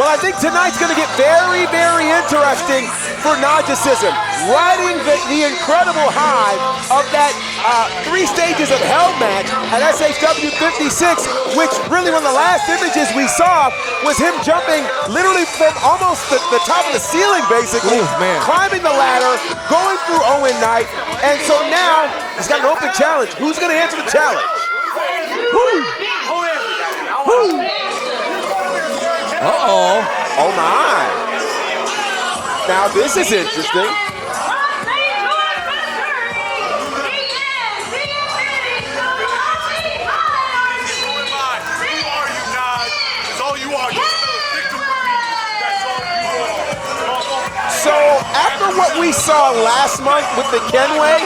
Well, I think tonight's going to get very, very interesting for Naja. Riding the incredible high of that 3 stages of hell match at SHW 56, which really one of the last images we saw was him jumping literally from almost the top of the ceiling, basically, climbing the ladder, going through Owen Knight, and so now he's got an open challenge. Who's going to answer the challenge? Uh-oh. Oh, my. Now, this is interesting. So, after what we saw last month with the Kenway,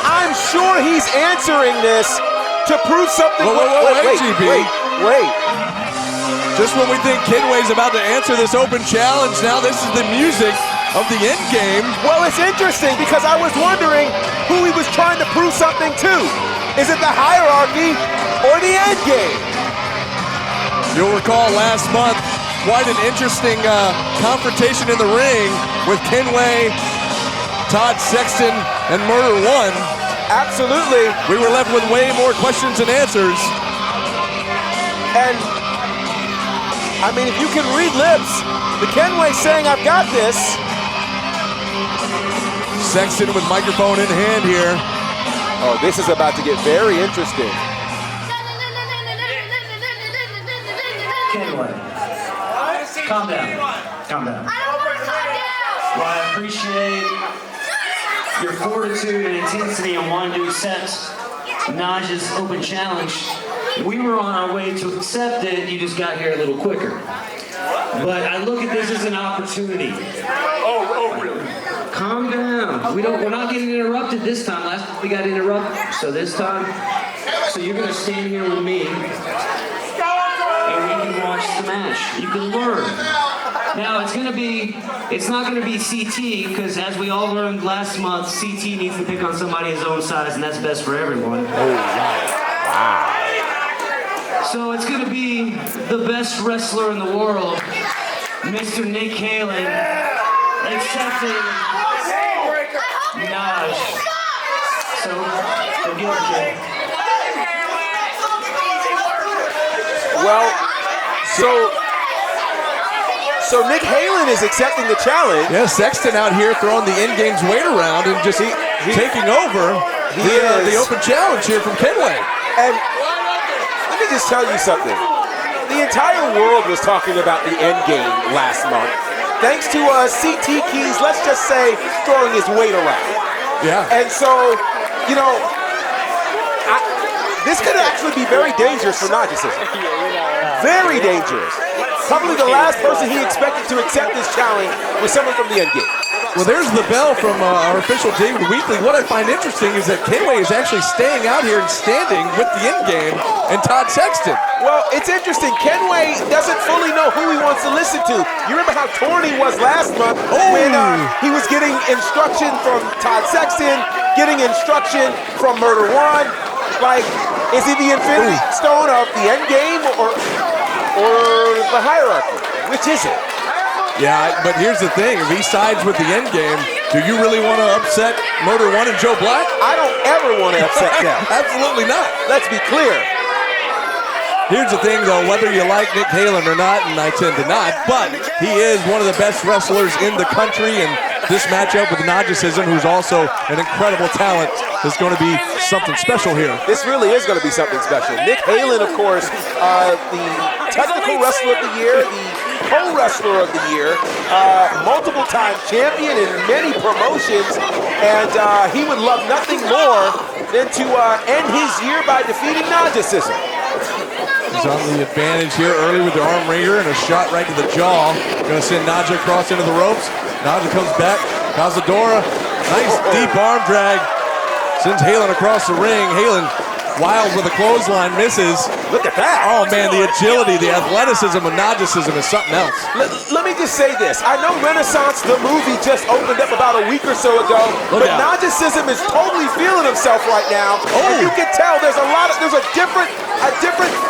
I'm sure he's answering this to prove something. Wait. Just when we think Kenway's about to answer this open challenge, now this is the music of the end game. Well, it's interesting because I was wondering who he was trying to prove something to. Is it the hierarchy or the end game? You'll recall last month, quite an interesting confrontation in the ring with Kenway, Todd Sexton, and Murder One. Absolutely. We were left with way more questions than answers. And, I mean, if you can read lips, the Kenway saying, I've got this. Sexton with microphone in hand here. Oh, this is about to get very interesting. Kenway, calm down. Calm down. I don't want to calm down. Well, I appreciate your fortitude and intensity and wanting to accept Naja's open challenge. We were on our way to accept it. You just got here a little quicker. But I look at this as an opportunity. Oh, really? Calm down. We're not getting interrupted this time. Last time we got interrupted. So this time, you're gonna stand here with me, and we can watch the match. You can learn. Now it's not gonna be CT, because as we all learned last month, CT needs to pick on somebody his own size, and that's best for everyone. Oh, wow. So it's gonna be the best wrestler in the world, Mr. Nick Helan, accepting Naj. So, forgive me, kid. Well, so Nick Helan is accepting the challenge. Yeah, Sexton out here throwing the end game's weight around and just taking over the open challenge here from Kenway. And let me just tell you something. The entire world was talking about the end game last month. Thanks to CT Keys, let's just say, throwing his weight around. Yeah. And so, you know, this could actually be very dangerous for Naja. Very dangerous. Probably the last person he expected to accept this challenge was someone from the end game. Well, there's the bell from our official David Wheatley. What I find interesting is that Kenway is actually staying out here and standing with the end game and Todd Sexton. Well, it's interesting. Kenway doesn't fully know who he wants to listen to. You remember how torn he was last month when he was getting instruction from Todd Sexton, getting instruction from Murder One. Like, is he the Infinity Stone of the end game or the hierarchy? Which is it? Yeah, but here's the thing. If he sides with the end game, do you really want to upset Murder One and Joe Black? I don't ever want to upset them. Absolutely not. Let's be clear. Here's the thing, though, whether you like Nick Helan or not, and I tend to not, but he is one of the best wrestlers in the country, and this matchup with Naja, who's also an incredible talent, is going to be something special here. This really is going to be something special. Nick Helan, of course, the technical wrestler of the year, the co-wrestler of the year, multiple-time champion in many promotions, and he would love nothing more than to end his year by defeating Naja. He's on the advantage here early with the arm wringer and a shot right to the jaw. Going to send Naja across into the ropes. Naja comes back. Cazadora, nice deep arm drag. Sends Helan across the ring. Helan Wild with a clothesline, misses. Look at that. Oh man, the agility, the athleticism of Naja-ism is something else. Let me just say this. I know Renaissance, the movie, just opened up about a week or so ago, but Naja-ism is totally feeling himself right now. And you can tell there's a different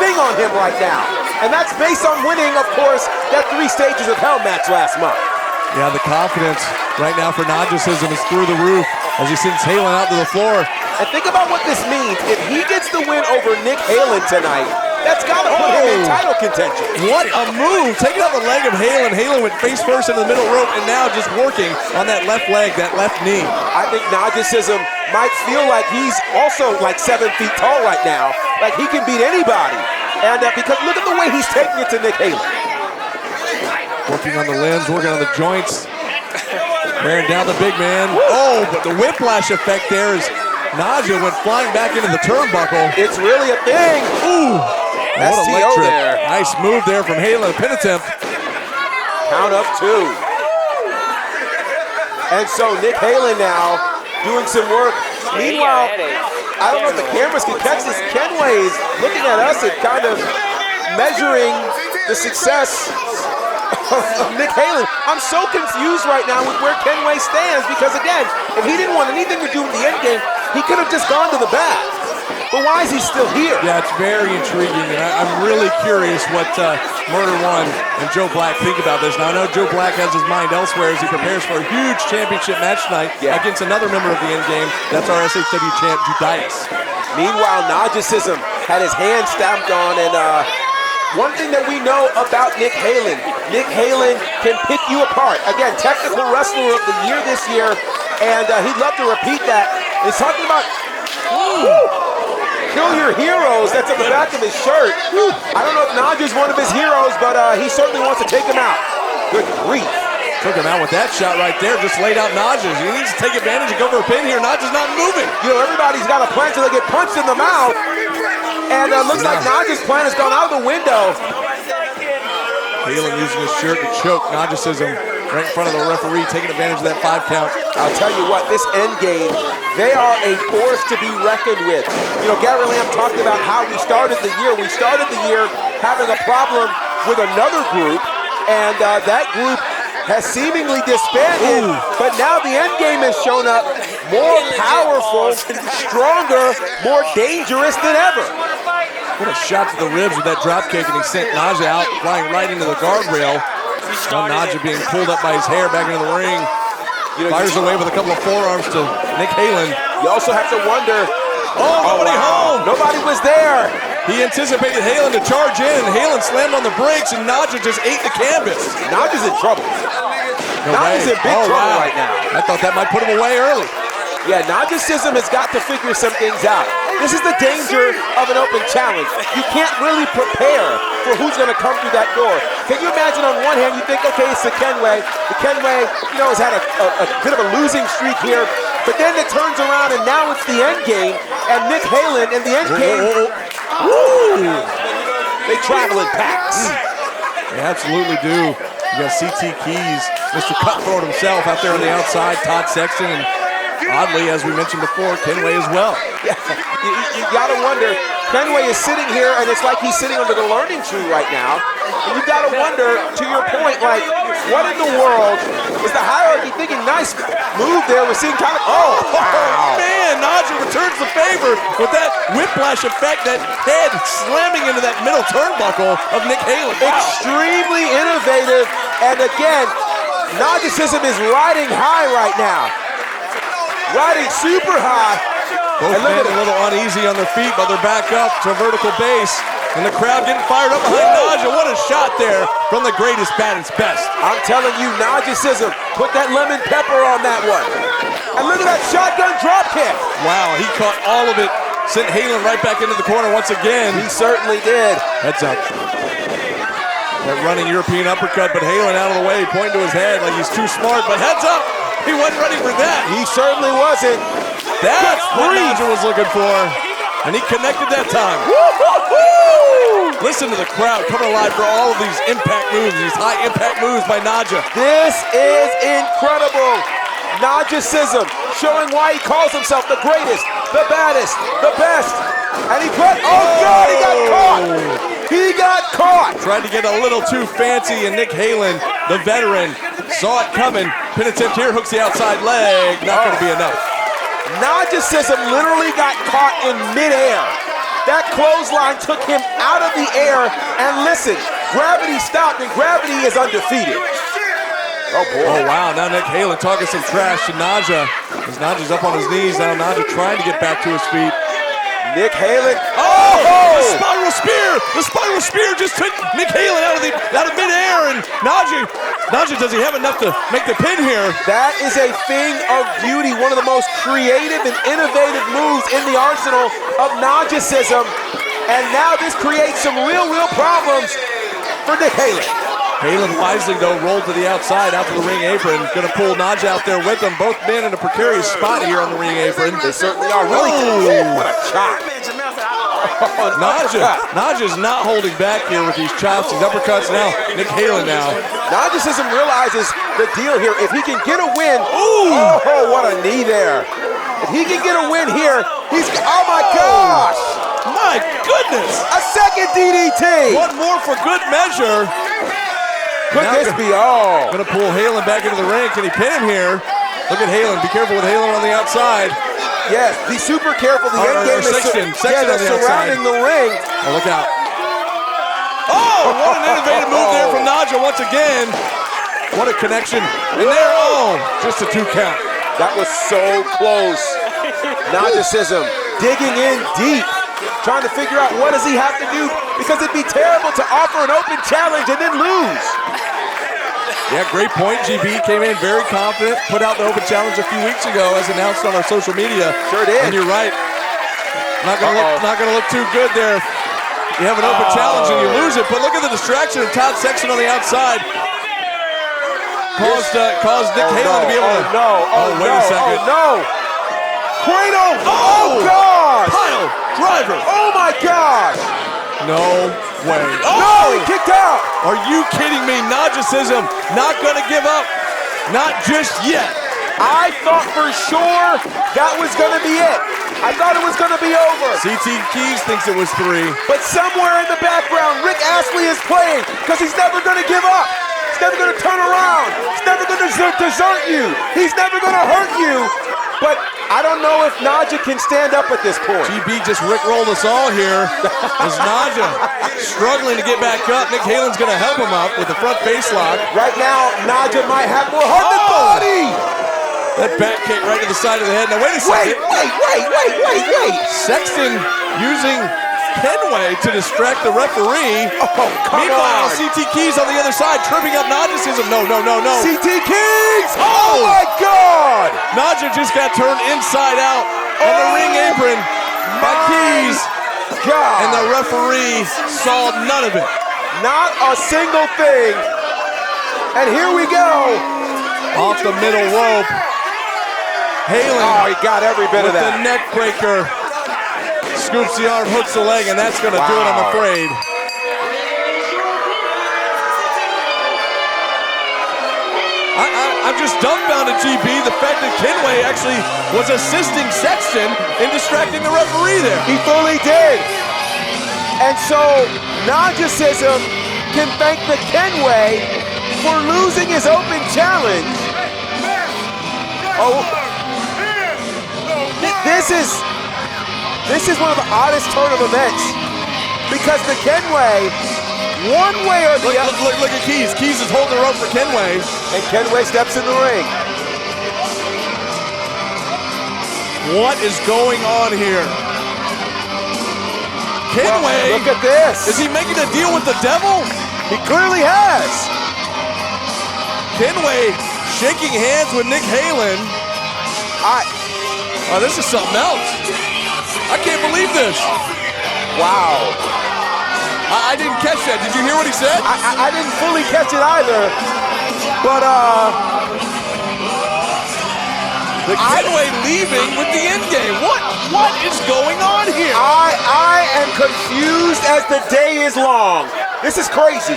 thing on him right now. And that's based on winning, of course, that 3 stages of Hell match last month. Yeah, the confidence right now for Naja-ism is through the roof as he sends Helan out to the floor. And think about what this means. If he gets the win over Nick Helan tonight, that's got to put him in title contention. What a move. Taking out the leg of Helan. Helan went face first into the middle rope and now just working on that left leg, that left knee. I think Naja-ism might feel like he's also like 7 feet tall right now. Like he can beat anybody. And because look at the way he's taking it to Nick Helan. Working on the limbs, working on the joints. Wearing down the big man. Oh, but the whiplash effect there is Naja went flying back into the turnbuckle. It's really a thing. Ooh. What a leg trip. there. Nice move there from Helan. Pin attempt. Count of 2. And so Nick Helan now doing some work. Meanwhile, I don't know if the cameras can catch this. Kenway is looking at us and kind of measuring the success of Nick Helan. I'm so confused right now with where Kenway stands because, again, if he didn't want anything to do with the end game, he could have just gone to the back. But why is he still here? Yeah, it's very intriguing, and I'm really curious what Murder One and Joe Black think about this. Now, I know Joe Black has his mind elsewhere as he prepares for a huge championship match tonight against another member of the end game. That's our SHW champ, Judias. Meanwhile, Naja-ism had his hand stamped on, and one thing that we know about Nick Helan can pick you apart. Again, technical wrestler of the year this year, and he'd love to repeat that. He's talking about kill your heroes. That's on the back of his shirt. I don't know if Naja's one of his heroes, but he certainly wants to take him out. Good grief. Took him out with that shot right there. Just laid out Naja. He needs to take advantage and go for a pin here. Naja's not moving. You know, everybody's got a plan until they get punched in the mouth. And looks like Naja's plan has gone out of the window. Helan using his shirt to choke Naja-ism right in front of the referee, taking advantage of that 5 count. I'll tell you what, this end game, they are a force to be reckoned with. You know, Gary Lamb talked about how we started the year. We started the year having a problem with another group, and that group has seemingly disbanded, but now the end game has shown up more powerful, stronger, more dangerous than ever. What a shot to the ribs with that drop kick, and he sent Naja out, flying right into the guardrail. Now Naja being pulled up by his hair back into the ring. Fires away with a couple of forearms to Nick Helan. You also have to wonder, nobody home. Nobody was there. He anticipated Helan to charge in, and Helan slammed on the brakes, and Naja just ate the canvas. Naja's in trouble. Naja's in big trouble right now. I thought that might put him away early. Yeah, Naja-ism has got to figure some things out. This is the danger of an open challenge. You can't really prepare for who's going to come through that door. Can you imagine on one hand, you think, okay, it's the Kenway. The Kenway, you know, has had a bit of a losing streak here. But then it turns around, and now it's the end game. And Nick Helan and the end game, they travel in packs. They absolutely do. You got CT Keys, Mr. Cutthroat himself out there on the outside, Todd Sexton, and oddly, as we mentioned before, Kenway as well. Yeah, you gotta wonder, Kenway is sitting here and it's like he's sitting under the learning tree right now. And you gotta wonder, to your point, like, what in the world is the hierarchy thinking? Nice move there, we're seeing kind of, wow. Man, Naja returns the favor with that whiplash effect, that head slamming into that middle turnbuckle of Nick Helan. Wow. Extremely innovative, and again, Naja-ism is riding high right now. Riding super high. Both men a little uneasy on their feet, but they're back up to a vertical base. And the crowd getting fired up behind Naja. What a shot there from the greatest, baddest, best. I'm telling you, Naja-ism put that lemon pepper on that one. And look at that shotgun drop kick. Wow, he caught all of it. Sent Helan right back into the corner once again. He certainly did. Heads up. That running European uppercut, but Helan out of the way, pointing to his head like he's too smart, but heads up. He wasn't ready for that. He certainly wasn't. That's what Naja was looking for. And he connected that time. Listen to the crowd coming alive for all of these impact moves, these high impact moves by Naja. This is incredible. Naja-ism showing why he calls himself the greatest, the baddest, the best. And he put, oh God, he got caught. He got caught. Tried to get a little too fancy, and Nick Helan, the veteran, saw it coming. Pin attempt here, hooks the outside leg. Not going to be enough. Naja literally got caught in midair. That clothesline took him out of the air, and listen, gravity stopped, and gravity is undefeated. Oh boy. Oh wow, now Nick Helan talking some trash to Naja. As Naja's up on his knees, now Naja trying to get back to his feet. Nick Helan. Oh! The spiral spear! The spiral spear just took Nick Helan out of midair, and Naja, does he have enough to make the pin here? That is a thing of beauty, one of the most creative and innovative moves in the arsenal of Najasism. And now this creates some real problems for Nick Helan. Helan wisely, though, rolled to the outside, out to the ring apron. Gonna pull Naja out there with him. Both men in a precarious spot here on the ring apron. They certainly are. Really, what a chop. Naja's not holding back here with these chops, these uppercuts. Now, Nick Helan now. Najasism realizes the deal here. If he can get a win, oh, what a knee there. If he can get a win here, oh my gosh. My goodness. A second DDT. One more for good measure. Could this be all? Gonna pull Helan back into the ring. Can he pin him here? Look at Helan. Be careful with Helan on the outside. Yes, be super careful. The end game is surrounding the ring. Oh, look out. Oh, what an innovative move there from Naja once again. What a connection. And there, just a 2 count. That was so close. Najasism digging in deep, trying to figure out what does he have to do, because it'd be terrible to offer an open challenge and then lose. Yeah, great point. GB came in very confident, put out the open challenge a few weeks ago as announced on our social media. Sure did. And you're right. Not gonna look too good there. You have an open challenge and you lose it, but look at the distraction of Todd Sexton on the outside. Caused Nick Helan to be able to. Wait a second. Oh no! Cradle! Oh God! Pile driver! Oh my gosh! No way. No, he kicked out! Are you kidding me? Najasism not gonna give up. Not just yet. I thought for sure that was gonna be it. I thought it was gonna be over. CT Keys thinks it was 3. But somewhere in the background, Rick Astley is playing, because he's never gonna give up. He's never gonna turn around. He's never gonna desert you. He's never gonna hurt you. But I don't know if Naja can stand up at this point. GB just rickrolled us all here. As Naja struggling to get back up. Nick Helan's going to help him up with the front face lock. Right now, Naja might have more heart than body. That back kick right to the side of the head. Now wait a second. Wait. Sexton using Kenway to distract the referee. Meanwhile, on. CT Keys on the other side, tripping up Najasism. No. CT Keys! Oh my God! Naja just got turned inside out on the ring apron by Keys. God! And the referee saw none of it. Not a single thing. And here we go. Off the middle rope. Helan. He got every bit of that. The neck breaker. Scoops the arm, hooks the leg, and that's going to do it, I'm afraid. I'm just dumbfounded, GB, the fact that Kenway actually was assisting Sexton in distracting the referee there. He fully did. And so, Najasism can thank the Kenway for losing his open challenge. This is one of the oddest turn of events, because the Kenway, one way or the other. Look at Keys. Keys is holding the rope for Kenway. And Kenway steps in the ring. What is going on here? Kenway. Look at this. Is he making a deal with the devil? He clearly has. Kenway shaking hands with Nick Helan. This is something else. I can't believe this. Wow. I didn't catch that. Did you hear what he said? I didn't fully catch it either. But the Kenway leaving with the end game. What is going on here? I am confused as the day is long. This is crazy.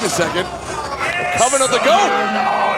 a second. Coming on the go.